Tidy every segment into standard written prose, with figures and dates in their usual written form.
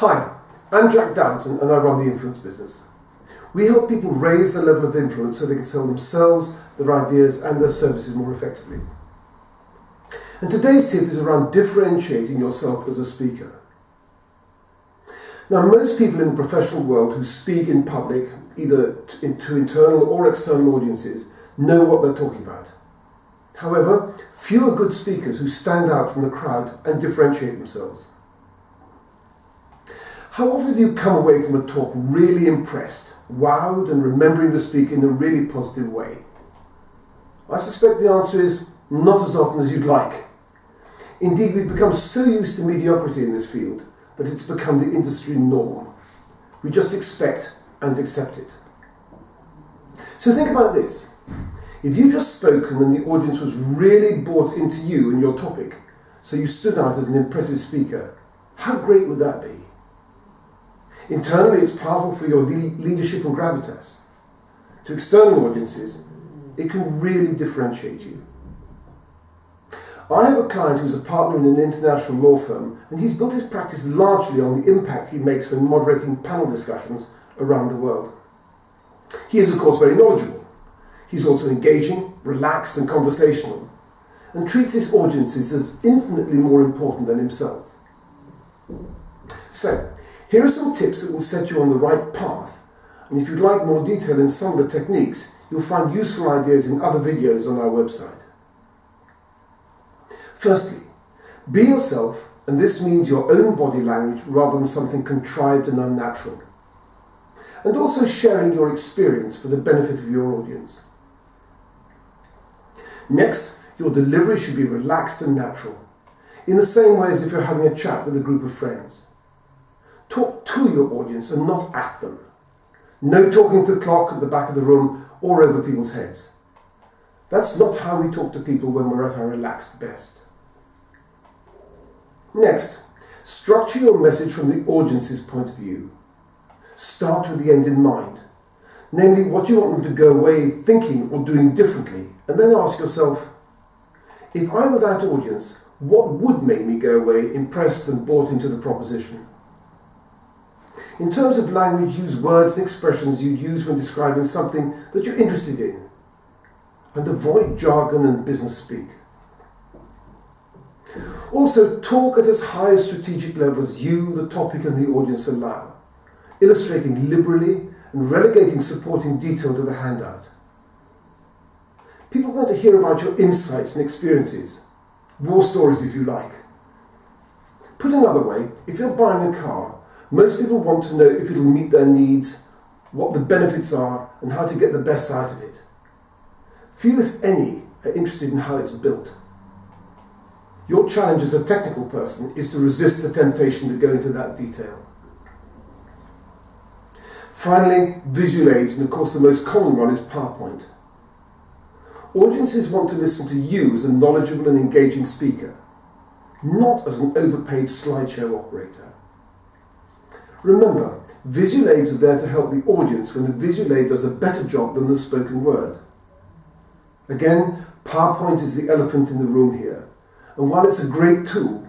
Hi, I'm Jack Downton and I run the influence business. We help people raise their level of influence so they can sell themselves, their ideas and their services more effectively. And today's tip is around differentiating yourself as a speaker. Now, most people in the professional world who speak in public, either to internal or external audiences, know what they're talking about. However, few are good speakers who stand out from the crowd and differentiate themselves. How often have you come away from a talk really impressed, wowed and remembering the speaker in a really positive way? I suspect the answer is not as often as you'd like. Indeed, we've become so used to mediocrity in this field that it's become the industry norm. We just expect and accept it. So think about this. If you just spoken and the audience was really bought into you and your topic, so you stood out as an impressive speaker, how great would that be? Internally, it's powerful for your leadership and gravitas. To external audiences, it can really differentiate you. I have a client who's a partner in an international law firm, and he's built his practice largely on the impact he makes when moderating panel discussions around the world. He is, of course, very knowledgeable. He's also engaging, relaxed and conversational, and treats his audiences as infinitely more important than himself. So, here are some tips that will set you on the right path, and if you'd like more detail in some of the techniques, you'll find useful ideas in other videos on our website. Firstly, be yourself, and this means your own body language rather than something contrived and unnatural. And also sharing your experience for the benefit of your audience. Next, your delivery should be relaxed and natural, in the same way as if you're having a chat with a group of friends. Talk to your audience and not at them. No talking to the clock at the back of the room or over people's heads. That's not how we talk to people when we're at our relaxed best. Next, structure your message from the audience's point of view. Start with the end in mind, namely what you want them to go away thinking or doing differently, and then ask yourself, if I were that audience, what would make me go away impressed and bought into the proposition? In terms of language, use words and expressions you'd use when describing something that you're interested in, and avoid jargon and business speak. Also, talk at as high a strategic level as you, the topic and the audience allow, illustrating liberally and relegating supporting detail to the handout. People want to hear about your insights and experiences, war stories if you like. Put another way, if you're buying a car, most people want to know if it'll meet their needs, what the benefits are, and how to get the best out of it. Few, if any, are interested in how it's built. Your challenge as a technical person is to resist the temptation to go into that detail. Finally, visual aids, and of course the most common one is PowerPoint. Audiences want to listen to you as a knowledgeable and engaging speaker, not as an overpaid slideshow operator. Remember, visual aids are there to help the audience when the visual aid does a better job than the spoken word. Again, PowerPoint is the elephant in the room here, and while it's a great tool,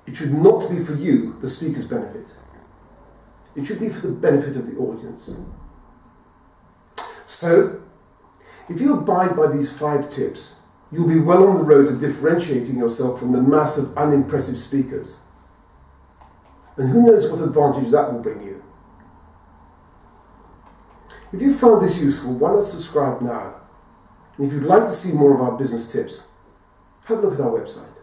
it should not be for you, the speaker's benefit. It should be for the benefit of the audience. So, if you abide by these 5 tips, you'll be well on the road to differentiating yourself from the mass of unimpressive speakers. And who knows what advantage that will bring you. If you found this useful, why not subscribe now? And if you'd like to see more of our business tips, have a look at our website.